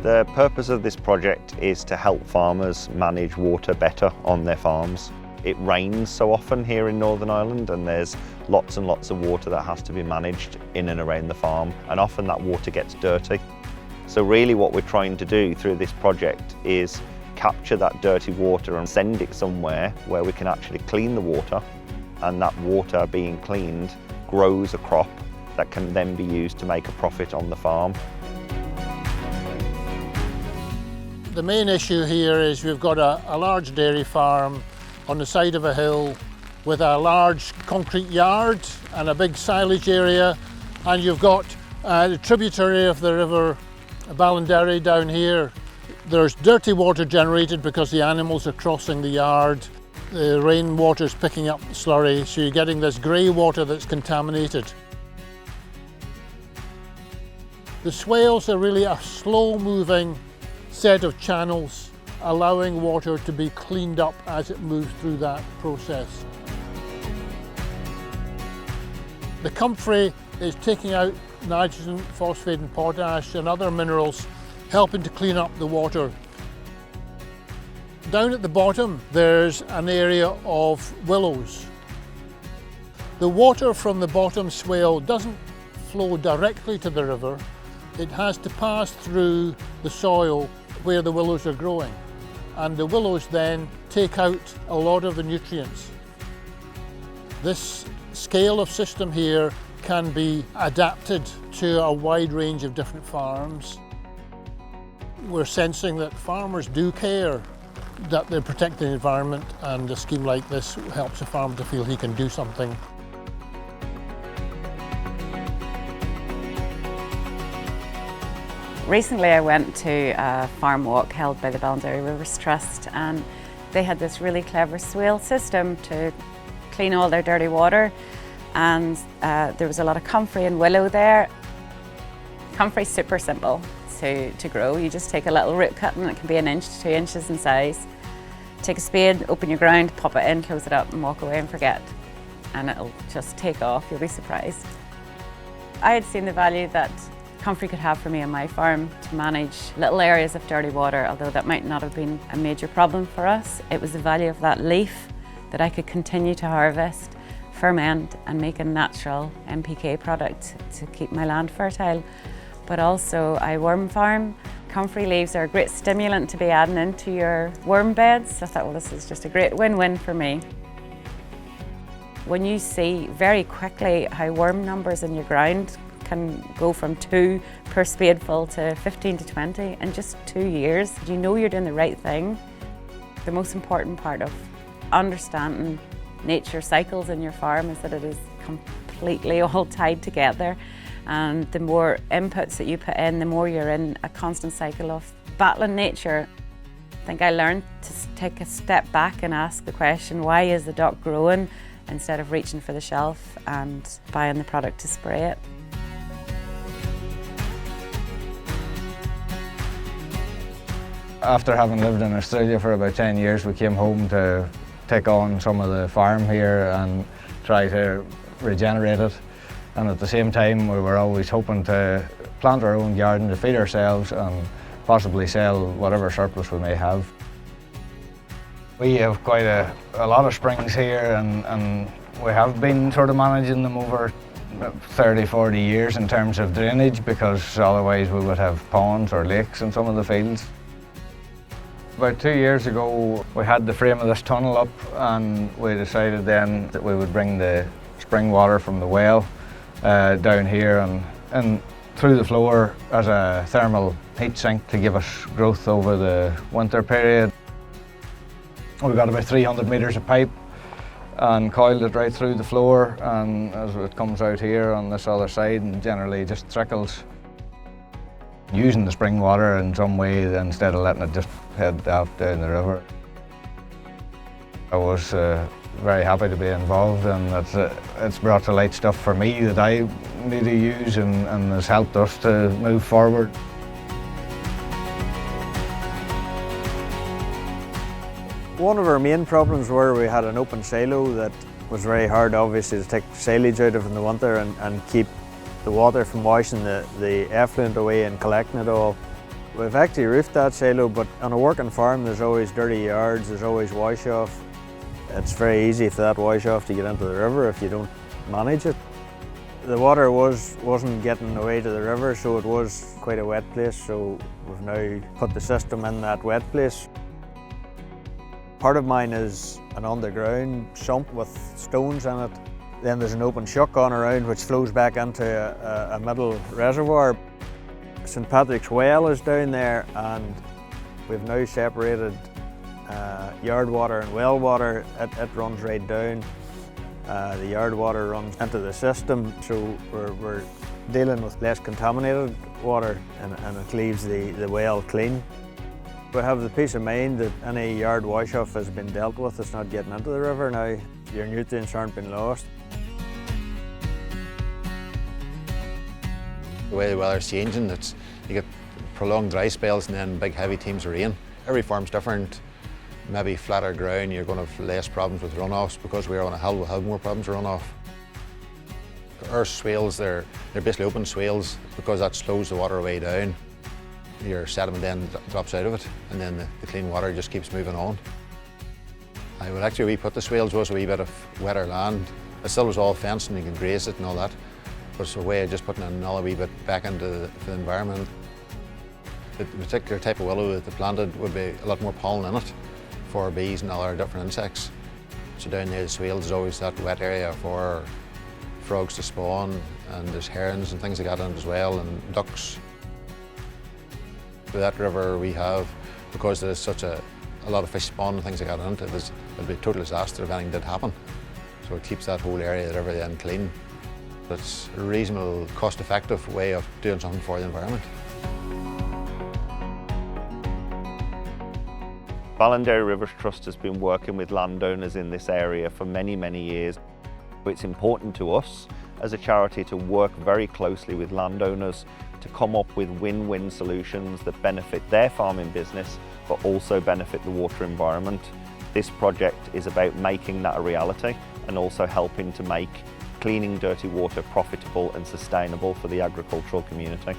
The purpose of this project is to help farmers manage water better on their farms. It rains so often here in Northern Ireland, and there's lots and lots of water that has to be managed in and around the farm, and often that water gets dirty. So really what we're trying to do through this project is capture that dirty water and send it somewhere where we can actually clean the water, and that water being cleaned grows a crop that can then be used to make a profit on the farm. The main issue here is we've got a large dairy farm on the side of a hill with a large concrete yard and a big silage area, and you've got the tributary of the river Ballinderry down here. There's dirty water generated because the animals are crossing the yard. The rainwater's picking up the slurry, so you're getting this grey water that's contaminated. The swales are really a slow-moving set of channels, allowing water to be cleaned up as it moves through that process. The comfrey is taking out nitrogen, phosphate and potash and other minerals, helping to clean up the water. Down at the bottom there's an area of willows. The water from the bottom swale doesn't flow directly to the river. It has to pass through the soil where the willows are growing, and the willows then take out a lot of the nutrients. This scale of system here can be adapted to a wide range of different farms. We're sensing that farmers do care that they're protecting the environment, and a scheme like this helps a farmer to feel he can do something. Recently I went to a farm walk held by the Ballinderry Rivers Trust, and they had this really clever swale system to clean all their dirty water, and there was a lot of comfrey and willow there. Comfrey's super simple to grow. You just take a little root cut, and it can be 1 inch to 2 inches in size. Take a spade, open your ground, pop it in, close it up and walk away and forget, and it'll just take off. You'll be surprised. I had seen the value that comfrey could have for me on my farm to manage little areas of dirty water, although that might not have been a major problem for us. It was the value of that leaf that I could continue to harvest, ferment and make a natural NPK product to keep my land fertile. But also I worm farm. Comfrey leaves are a great stimulant to be adding into your worm beds. I thought, well, this is just a great win-win for me. When you see very quickly how worm numbers in your ground can go from 2 per spadeful to 15 to 20 in just 2 years, you know you're doing the right thing. The most important part of understanding nature cycles in your farm is that it is completely all tied together, and the more inputs that you put in, the more you're in a constant cycle of battling nature. I think I learned to take a step back and ask the question, why is the dock growing, instead of reaching for the shelf and buying the product to spray it. After having lived in Australia for about 10 years, we came home to take on some of the farm here and try to regenerate it. And at the same time, we were always hoping to plant our own garden to feed ourselves and possibly sell whatever surplus we may have. We have quite a lot of springs here, and we have been sort of managing them over 30, 40 years in terms of drainage, because otherwise we would have ponds or lakes in some of the fields. About 2 years ago, we had the frame of this tunnel up, and we decided then that we would bring the spring water from the well down here and through the floor as a thermal heat sink to give us growth over the winter period. We've got about 300 metres of pipe and coiled it right through the floor, and as it comes out here on this other side and generally just trickles. Using the spring water in some way instead of letting it just head off down the river. I was very happy to be involved, and it's brought to light stuff for me that I need to use and has helped us to move forward. One of our main problems were we had an open silo that was very hard, obviously, to take silage out of in the winter and keep the water from washing the effluent away and collecting it all. We've actually roofed that silo, but on a working farm there's always dirty yards, there's always wash-off. It's very easy for that wash-off to get into the river if you don't manage it. The water wasn't getting away to the river, so it was quite a wet place, so we've now put the system in that wet place. Part of mine is an underground sump with stones in it. Then there's an open shuck on around which flows back into a middle reservoir. St Patrick's Well is down there, and we've now separated yard water and well water. It runs right down. The yard water runs into the system, so we're dealing with less contaminated water, and it leaves the well clean. We have the peace of mind that any yard wash-off has been dealt with. It's not getting into the river now. Your nutrients aren't being lost. The way the weather's changing, you get prolonged dry spells and then big heavy teams of rain. Every farm's different. Maybe flatter ground, you're going to have less problems with runoffs. Because we're on a hill, we'll have more problems with runoff. Our swales, they're basically open swales because that slows the water way down. Your sediment then drops out of it, and then the clean water just keeps moving on. Actually, we put the swales was a wee bit of wetter land. It still was all fenced and you can graze it and all that. But it's a way of just putting another wee bit back into the environment. The particular type of willow that they planted would be a lot more pollen in it for bees and other different insects. So down near the swales there's always that wet area for frogs to spawn, and there's herons and things like that in it as well, and ducks. With that river we have, because there's such a lot of fish spawn and things like that in it, it'll be a total disaster if anything did happen. So it keeps that whole area of the river then clean. It's a reasonable, cost-effective way of doing something for the environment. Ballinderry Rivers Trust has been working with landowners in this area for many, many years. It's important to us as a charity to work very closely with landowners to come up with win-win solutions that benefit their farming business but also benefit the water environment. This project is about making that a reality and also helping to make cleaning dirty water profitable and sustainable for the agricultural community.